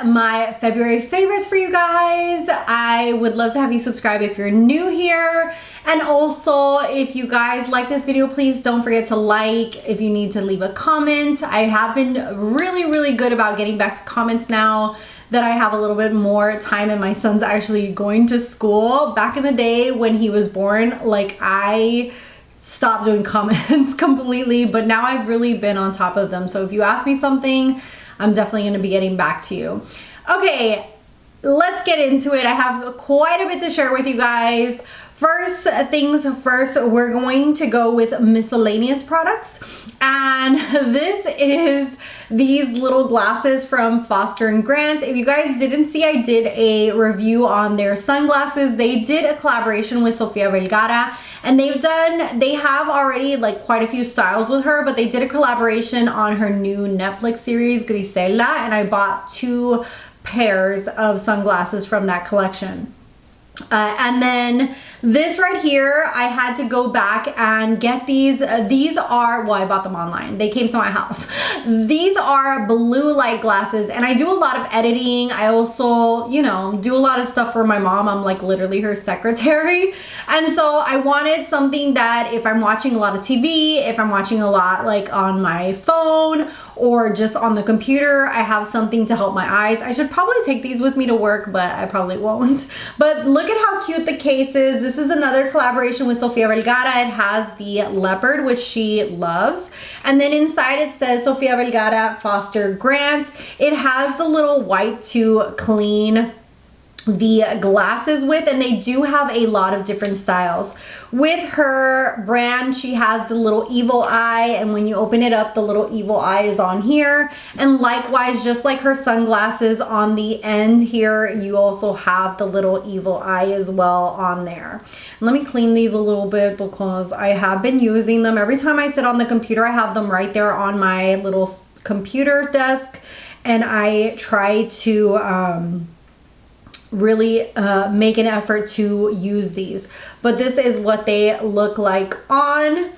my February favorites for you guys. I would love to have you subscribe if you're new here. And also, if you guys like this video, please don't forget to like. If you need to leave a comment, I have been really good about getting back to comments now that I have a little bit more time and my son's actually going to school. Back in the day when he was born, like I stopped doing comments completely, but now I've really been on top of them. So if you ask me something, I'm definitely going to be getting back to you. Okay, let's get into it. I have quite a bit to share with you guys. First things first, we're going to go with miscellaneous products. And this is these little glasses from Foster and Grant. If you guys didn't see, I did a review on their sunglasses. They did a collaboration with Sofia Vergara, and they have already like quite a few styles with her, but they did a collaboration on her new Netflix series, Grisela, and I bought 2 pairs of sunglasses from that collection. And then this right here, I had to go back and get these. These are, well, I bought them online. They came to my house. These are blue light glasses, and I do a lot of editing. I also, you know, do a lot of stuff for my mom. I'm like literally her secretary. And so I wanted something that if I'm watching a lot of TV, if I'm watching a lot like on my phone or just on the computer, I have something to help my eyes. I should probably take these with me to work, but I probably won't. But look at how cute the case is. This is another collaboration with Sofia Vergara. It has the leopard, which she loves. And then inside it says Sofia Vergara, Foster, Grant. It has the little wipe to clean the glasses with, and they do have a lot of different styles. With her brand, she has the little evil eye, and when you open it up, the little evil eye is on here. And likewise, just like her sunglasses on the end here, you also have the little evil eye as well on there. Let me clean these a little bit because I have been using them. Every time I sit on the computer, I have them right there on my little computer desk, and I try to really make an effort to use these. But this is what they look like on, and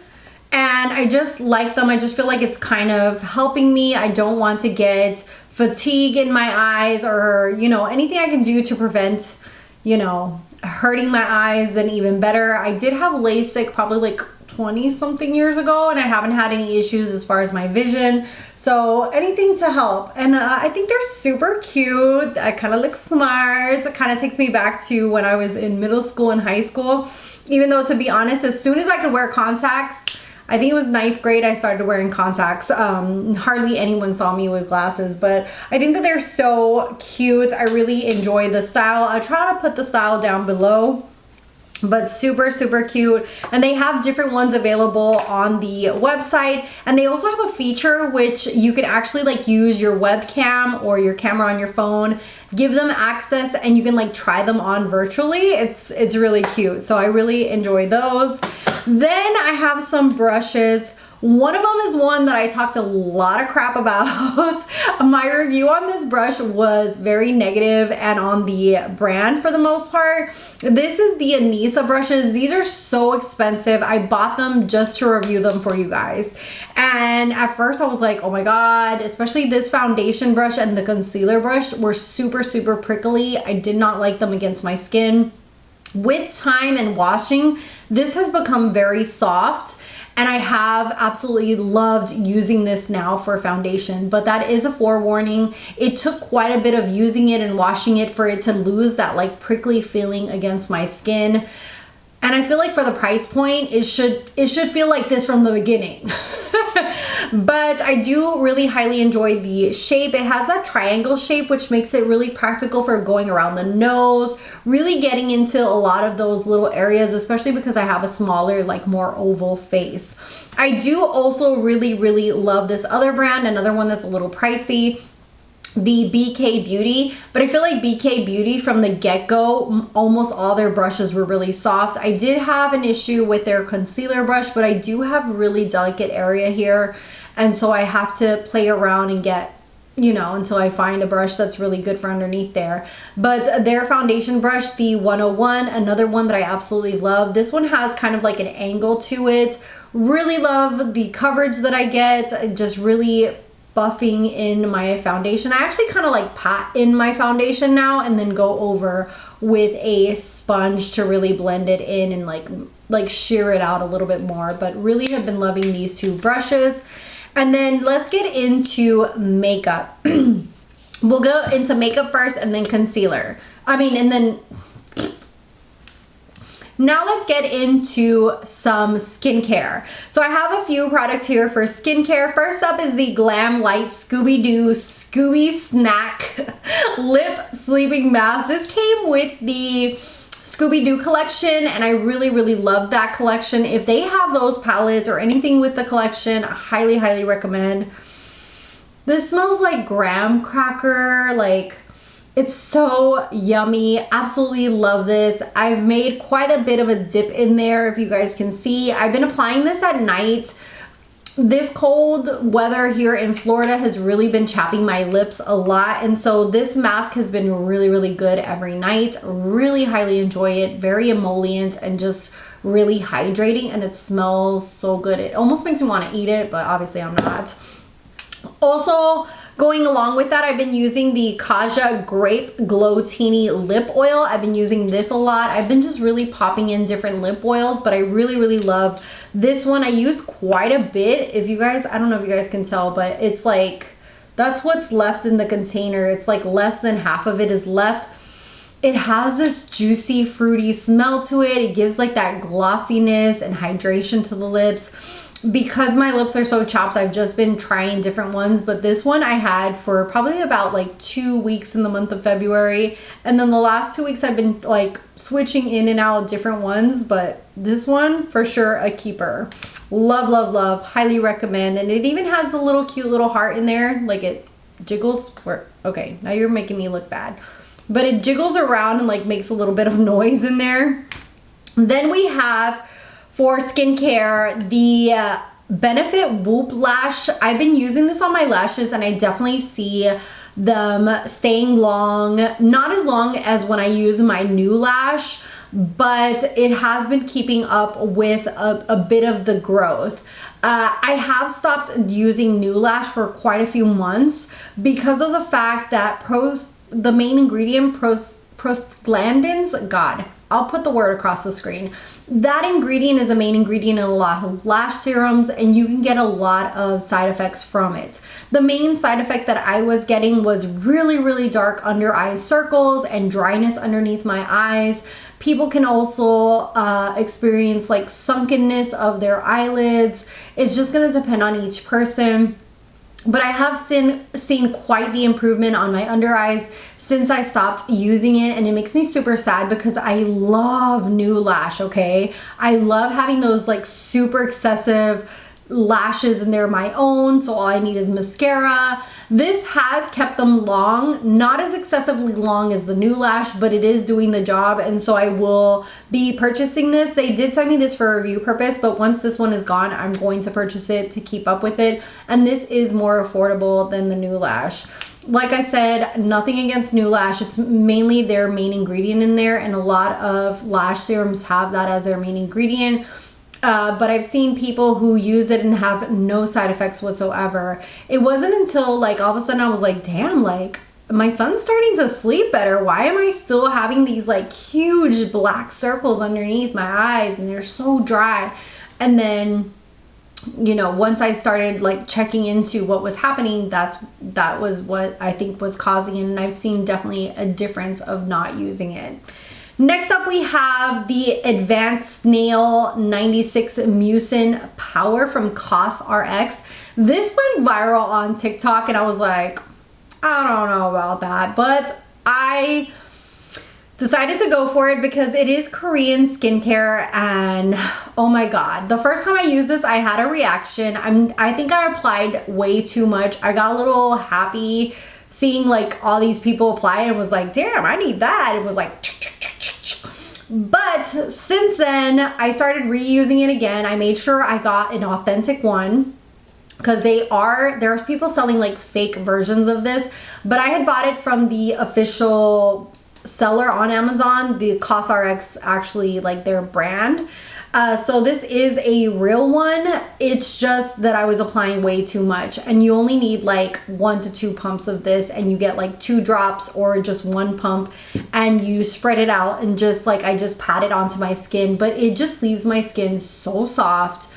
I just like them. I just feel like it's kind of helping me. I don't want to get fatigue in my eyes, or you know, anything I can do to prevent, you know, hurting my eyes, then even better. I did have LASIK probably like 20 something years ago, and I haven't had any issues as far as my vision, so anything to help. And I think they're super cute. I kind of look smart. It kind of takes me back to when I was in middle school and high school, even though, to be honest, as soon as I could wear contacts, I think it was 9th grade, I started wearing contacts. Hardly anyone saw me with glasses, but I think that they're so cute. I really enjoy the style. I'll try to put the style down below, but super cute. And they have different ones available on the website, and they also have a feature which you can actually like use your webcam or your camera on your phone, give them access, and you can like try them on virtually. It's really cute, so I really enjoy those. Then I have some brushes. One of them is one that I talked a lot of crap about. My review on this brush was very negative and on the brand for the most part. This is the Anissa brushes. These are so expensive. I bought them just to review them for you guys. And at first I was like, oh my God, especially this foundation brush and the concealer brush were super prickly. I did not like them against my skin. With time and washing, this has become very soft, and I have absolutely loved using this now for foundation. But that is a forewarning. It took quite a bit of using it and washing it for it to lose that like prickly feeling against my skin. And I feel like for the price point, it should feel like this from the beginning. But I do really highly enjoy the shape. It has that triangle shape, which makes it really practical for going around the nose, really getting into a lot of those little areas, especially because I have a smaller, like more oval face. I do also really love this other brand, another one that's a little pricey, the BK Beauty. But I feel like BK Beauty from the get-go, almost all their brushes were really soft. I did have an issue with their concealer brush, but I do have really delicate area here, and so I have to play around and get, you know, until I find a brush that's really good for underneath there. But their foundation brush, the 101, another one that I absolutely love. This one has kind of like an angle to it. Really love the coverage that I get. Just really buffing in my foundation. I actually kind of like pat in my foundation now and then go over with a sponge to really blend it in and like sheer it out a little bit more. But really have been loving these two brushes. And then let's get into makeup. We'll go into makeup first and then concealer. Now let's get into some skincare. So I have a few products here for skincare. First up is the Glam Light Scooby-Doo Scooby Snack Lip Sleeping Mask. This came with the Scooby-Doo collection and I really, really love that collection. If they have those palettes or anything with the collection, I highly, highly recommend. This smells like graham cracker, like it's so yummy. Absolutely love this. I've made quite a bit of a dip in there, if you guys can see. I've been applying this at night. This cold weather here in Florida has really been chapping my lips a lot, and so this mask has been really, really good every night. Really highly enjoy it. Very emollient and just really hydrating, and it smells so good. It almost makes me want to eat it, but obviously I'm not. Also, going along with that, I've been using the Kaja Grape Glow Teeny Lip Oil. I've been using this a lot. I've been just really popping in different lip oils, but I really, really love this one. I used quite a bit. If you guys, I don't know if you guys can tell, but it's like, that's what's left in the container. It's like less than half of it is left. It has this juicy, fruity smell to it. It gives like that glossiness and hydration to the lips. Because my lips are so chapped, I've just been trying different ones, but this one I had for probably about like 2 weeks in the month of February, and then the last 2 weeks I've been like switching in and out different ones, but this one for sure a keeper. Love, love, love. Highly recommend. And it even has the little cute little heart in there, like it jiggles. Okay, now you're making me look bad, but it jiggles around and like makes a little bit of noise in there. Then we have, for skincare, the Benefit Whoop Lash. I've been using this on my lashes and I definitely see them staying long. Not as long as when I use my new lash, but it has been keeping up with a bit of the growth. I have stopped using new lash for quite a few months because of the fact that the main ingredient, prostaglandins, God, I'll put the word across the screen. That ingredient is the main ingredient in a lot of lash serums, and you can get a lot of side effects from it. The main side effect that I was getting was really, really dark under eye circles and dryness underneath my eyes. People can also experience like sunkenness of their eyelids. It's just gonna depend on each person. But I have seen quite the improvement on my under eyes since I stopped using it, and it makes me super sad because I love new lash, okay? I love having those like super excessive lashes and they're my own, so all I need is mascara. This has kept them long, not as excessively long as the new lash, but it is doing the job, and so I will be purchasing this. They did send me this for review purpose, but once this one is gone, I'm going to purchase it to keep up with it, and this is more affordable than the new lash. Like I said, nothing against new lash. It's mainly their main ingredient in there, and a lot of lash serums have that as their main ingredient. But I've seen people who use it and have no side effects whatsoever. It wasn't until like all of a sudden I was like, damn, like my son's starting to sleep better. Why am I still having these like huge black circles underneath my eyes and they're so dry? And then, you know, once I started like checking into what was happening, that was what I think was causing it. And I've seen definitely a difference of not using it. Next up, we have the Advanced Snail 96 Mucin Power from COSRX. This went viral on TikTok and I was like, I don't know about that, but I decided to go for it because it is Korean skincare, and oh my god, the first time I used this I had a reaction. I think I applied way too much. I got a little happy seeing like all these people apply and was like, damn, I need that. It was like, but since then I started reusing it again. I made sure I got an authentic one because there's people selling like fake versions of this, but I had bought it from the official seller on Amazon, the COSRX, actually like their brand. So this is a real one. It's just that I was applying way too much, and you only need like 1 to 2 pumps of this, and you get like 2 drops or just 1 pump, and you spread it out and just like I just pat it onto my skin, but it just leaves my skin so soft,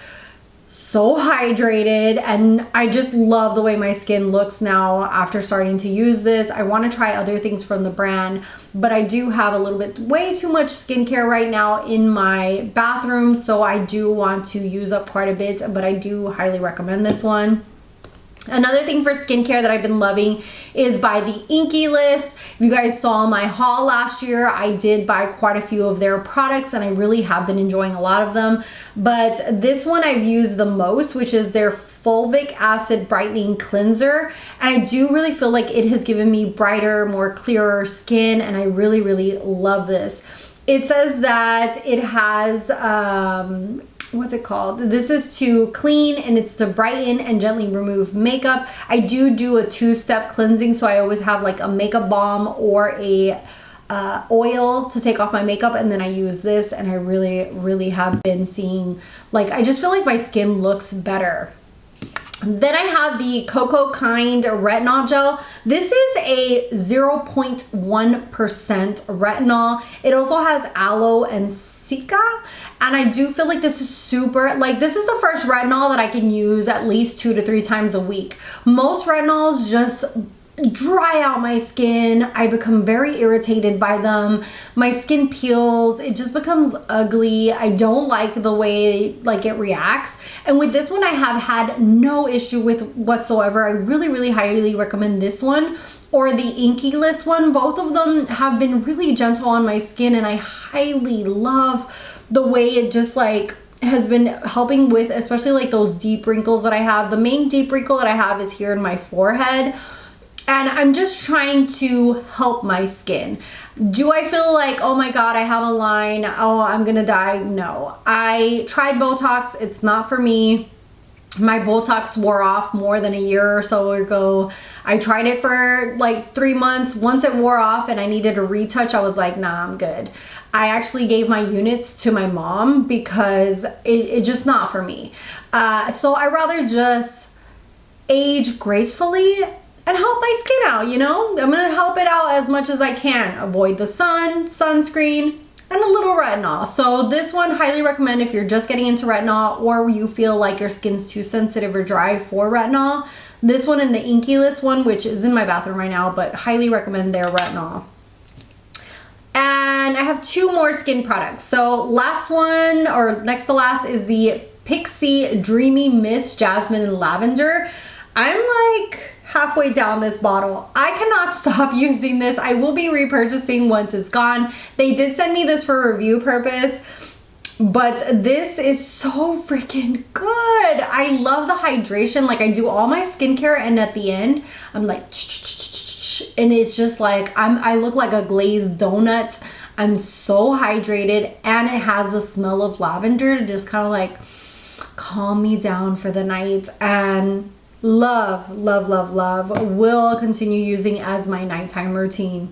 so hydrated, and I just love the way my skin looks now after starting to use this. I want to try other things from the brand, but I do have a little bit way too much skincare right now in my bathroom, so I do want to use up quite a bit, but I do highly recommend this one. Another thing for skincare that I've been loving is by the Inky List. If you guys saw my haul last year, I did buy quite a few of their products, and I really have been enjoying a lot of them. But this one I've used the most, which is their fulvic acid brightening cleanser. And I do really feel like it has given me brighter, more clearer skin, and I really, really love this. It says that it has, what's it called? This is to clean, and it's to brighten and gently remove makeup. I do a 2-step cleansing, so I always have like a makeup balm or a oil to take off my makeup, and then I use this, and I really have been seeing, like, I just feel like my skin looks better. Then I have the Cocoa Kind retinol gel. This is a 0.1% retinol. It also has aloe and cica, and I do feel like this is super, like, this is the first retinol that I can use at least 2 to 3 times a week. Most retinols just dry out my skin. I become very irritated by them. My skin peels. It just becomes ugly. I don't like the way like it reacts. And with this one, I have had no issue with whatsoever. I really highly recommend this one or the Inky List one. Both of them have been really gentle on my skin, and I highly love the way it just like has been helping with especially like those deep wrinkles that I have. The main deep wrinkle that I have is here in my forehead. And I'm just trying to help my skin. Do I feel like, oh my God, I have a line, oh, I'm gonna die? No. I tried Botox, it's not for me. My Botox wore off more than a year or so ago. I tried it for like 3 months. Once it wore off and I needed a retouch, I was like, nah, I'm good. I actually gave my units to my mom because it's just not for me. So I rather just age gracefully and help my skin out, you know? I'm gonna help it out as much as I can. Avoid the sun, sunscreen, and a little retinol. So this one, highly recommend if you're just getting into retinol or you feel like your skin's too sensitive or dry for retinol. This one and the Inky List one, which is in my bathroom right now, but highly recommend their retinol. And I have 2 more skin products. So last one, or next to last, is the Pixi Dreamy Mist Jasmine and Lavender. I'm like halfway down this bottle. I cannot stop using this. I will be repurchasing once it's gone. They did send me this for review purpose, but this is so freaking good. I love the hydration. Like, I do all my skincare, and at the end, I'm like, and it's just like, I look like a glazed donut. I'm so hydrated, and it has the smell of lavender to just kind of like calm me down for the night. And love, will continue using as my nighttime routine.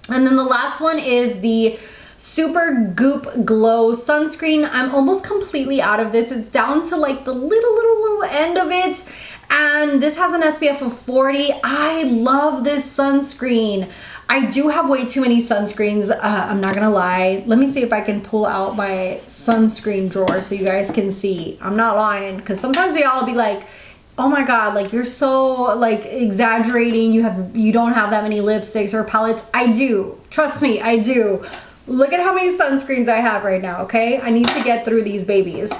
And then the last one is the Super Goop Glow sunscreen. I'm almost completely out of this. It's down to like the little end of it, and this has an SPF of 40. I love this sunscreen. I do have way too many sunscreens. I'm not gonna lie. Let me see if I can pull out my sunscreen drawer so you guys can see. I'm not lying, because sometimes we all be like, oh my God, like, you're so like exaggerating. You don't have that many lipsticks or palettes. I do. Trust me, I do. Look at how many sunscreens I have right now, okay? I need to get through these babies.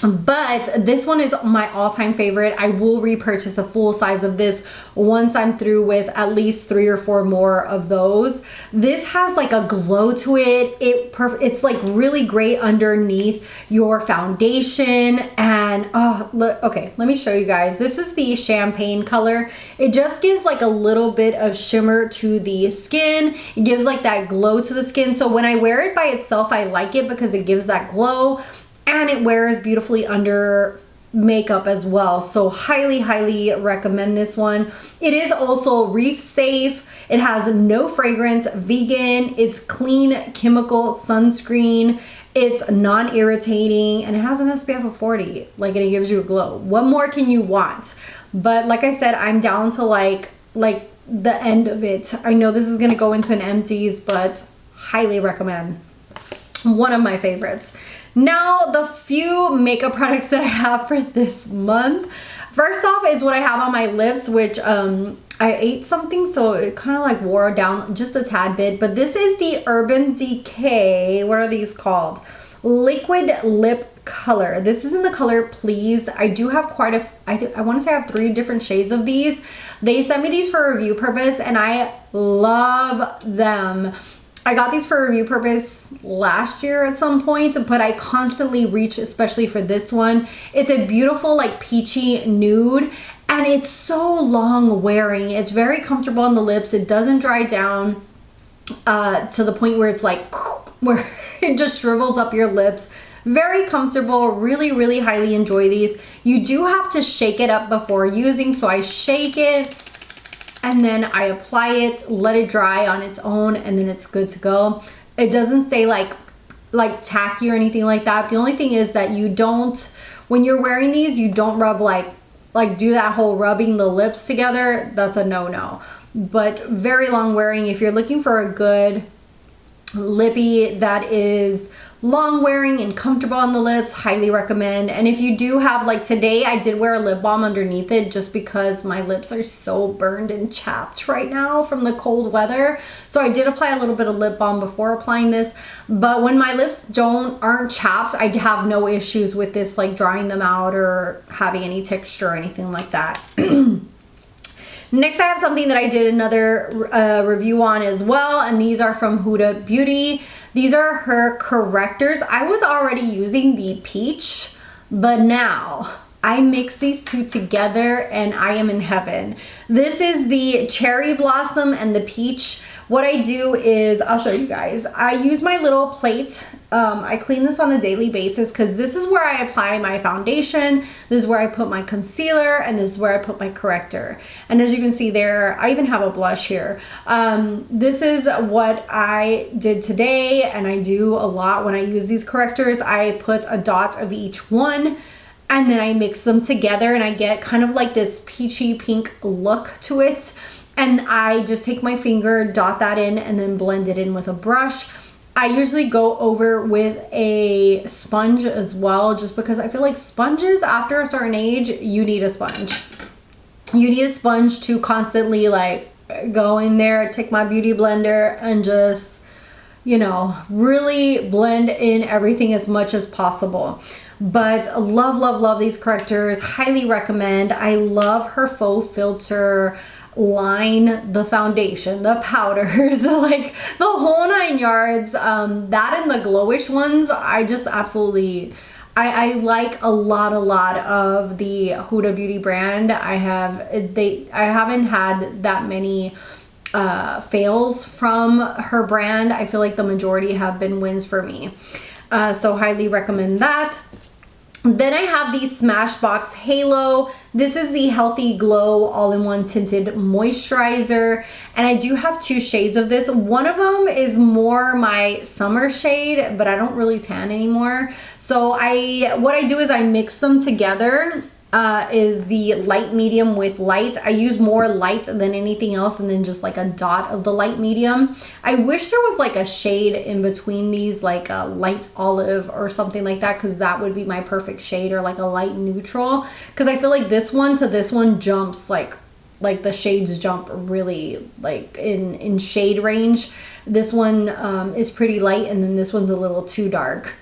But this one is my all-time favorite. I will repurchase the full size of this once I'm through with at least 3 or 4 more of those. This has like a glow to it. It's like really great underneath your foundation. And oh, look, okay, let me show you guys. This is the champagne color. It just gives like a little bit of shimmer to the skin. It gives like that glow to the skin. So when I wear it by itself, I like it because it gives that glow. And it wears beautifully under makeup as well. So highly recommend this one. It is also reef safe. It has no fragrance, vegan. It's clean chemical sunscreen. It's non-irritating, and it has an SPF of 40. Like, and it gives you a glow. What more can you want? But like I said, I'm down to like the end of it. I know this is gonna go into an empties, but highly recommend. One of my favorites. Now, the few makeup products that I have for this month. First off is what I have on my lips, which I ate something, so it kind of like wore down just a tad bit. But this is the Urban Decay, what are these called? Liquid Lip Color. This is in the color Please. I do have quite a, I want to say I have 3 different shades of these. They sent me these for review purpose, and I love them. I got these for review purpose last year at some point, but I constantly reach, especially for this one. It's a beautiful like peachy nude, and it's so long wearing. It's very comfortable on the lips. It doesn't dry down to the point where it's like, where it just shrivels up your lips. Very comfortable, really, really highly enjoy these. You do have to shake it up before using, so I shake it, and then I apply it, let it dry on its own, and then it's good to go. It doesn't stay like tacky or anything like that. The only thing is that you don't, when you're wearing these, you don't rub like do that whole rubbing the lips together. That's a no-no. But very long wearing. If you're looking for a good lippy that is long wearing and comfortable on the lips, highly recommend. And if you do have, like today, I did wear a lip balm underneath it just because my lips are so burned and chapped right now from the cold weather. So I did apply a little bit of lip balm before applying this. But when my lips aren't chapped, I have no issues with this, like drying them out or having any texture or anything like that. Next, I have something that I did another review on as well, and these are from Huda Beauty. These are her correctors. I was already using the peach, but now I mix these two together and I am in heaven. This is the cherry blossom and the peach. What I do is, I'll show you guys. I use my little plate. I clean this on a daily basis because this is where I apply my foundation. This is where I put my concealer, and this is where I put my corrector. And as you can see there, I even have a blush here. This is what I did today, and I do a lot when I use these correctors. I put a dot of each one, and then I mix them together, and I get kind of like this peachy pink look to it. And I just take my finger, dot that in, and then blend it in with a brush. I usually go over with a sponge as well, just because I feel like sponges, after a certain age, you need a sponge. You need a sponge to constantly like go in there, take my beauty blender, and just, you know, really blend in everything as much as possible. But love, love, love these correctors. Highly recommend. I love her faux filter line, the foundation, the powders, like the whole 9 yards. That and the glowish ones, I just absolutely, I like a lot of the Huda Beauty brand. I haven't had that many fails from her brand. I feel like the majority have been wins for me. So highly recommend that. Then I have the Smashbox Halo. This is the Healthy Glow All-in-One Tinted Moisturizer. And I do have 2 shades of this. One of them is more my summer shade, but I don't really tan anymore. So what I do is I mix them together. Is the light medium with light. I use more light than anything else, and then just like a dot of the light medium. I wish there was like a shade in between these, like a light olive or something like that, because that would be my perfect shade, or like a light neutral, because I feel like this one to this one jumps like the shades jump really like in shade range. This one is pretty light, and then this one's a little too dark.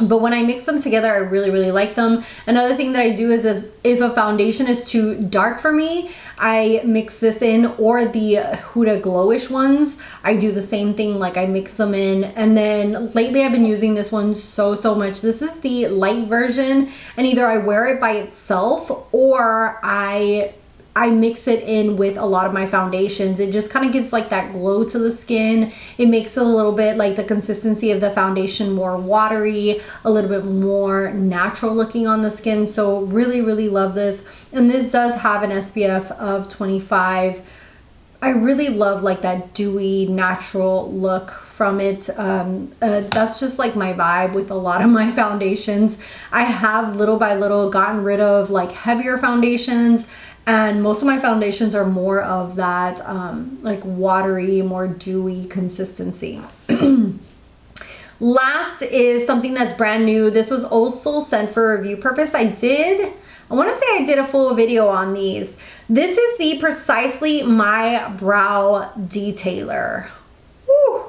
But when I mix them together, I really, really like them. Another thing that I do is if a foundation is too dark for me, I mix this in, or the Huda Glowish ones. I do the same thing, like I mix them in. And then lately I've been using this one so much. This is the light version, and either I wear it by itself or I mix it in with a lot of my foundations. It just kind of gives like that glow to the skin. It makes it a little bit like the consistency of the foundation more watery, a little bit more natural looking on the skin. So really, really love this. And this does have an SPF of 25. I really love like that dewy natural look from it. That's just like my vibe with a lot of my foundations. I have little by little gotten rid of like heavier foundations, and most of my foundations are more of that like watery, more dewy consistency. Last is something that's brand new. This was also sent for review purpose. I want to say I did a full video on these. This is the Precisely My Brow Detailer. Woo.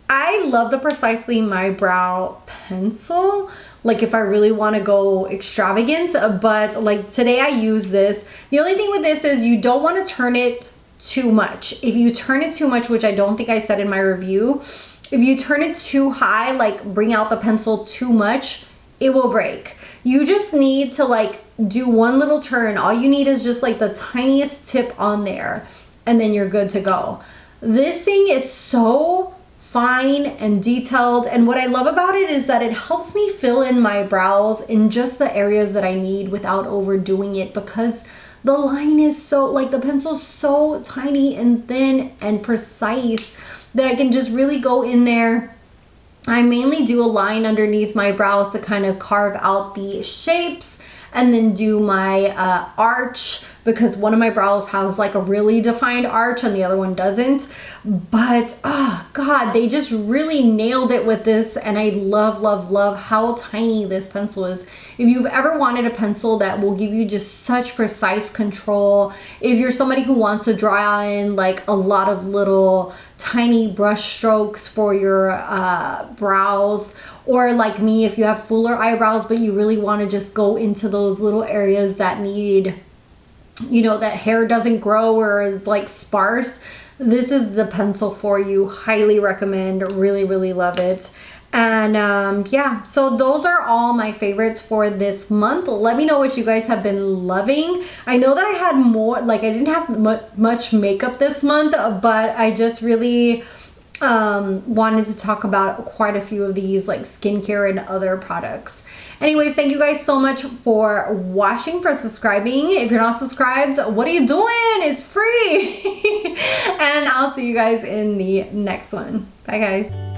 I love the Precisely My Brow pencil, like if I really want to go extravagant, but like today I use this. The only thing with this is you don't want to turn it too much. If you turn it too much, which I don't think I said in my review, if you turn it too high, like bring out the pencil too much, it will break. You just need to like do one little turn. All you need is just like the tiniest tip on there, and then you're good to go. This thing is so fine and detailed, and what I love about it is that it helps me fill in my brows in just the areas that I need without overdoing it, because the line is so, like the pencil's so tiny and thin and precise that I can just really go in there. I mainly do a line underneath my brows to kind of carve out the shapes, and then do my arch, because one of my brows has like a really defined arch and the other one doesn't. But oh god, they just really nailed it with this, and I love, love, love how tiny this pencil is. If you've ever wanted a pencil that will give you just such precise control, if you're somebody who wants to draw in like a lot of little tiny brush strokes for your brows, or like me, if you have fuller eyebrows but you really want to just go into those little areas that need, you know, that hair doesn't grow or is like sparse, this is the pencil for you. Highly recommend. Really, really love it. And yeah, so those are all my favorites for this month. Let me know what you guys have been loving. I know that I had more, like I didn't have much makeup this month, but I just really wanted to talk about quite a few of these, like skincare and other products. Anyways, thank you guys so much for watching, for subscribing. If you're not subscribed, what are you doing? It's free. And I'll see you guys in the next one. Bye guys.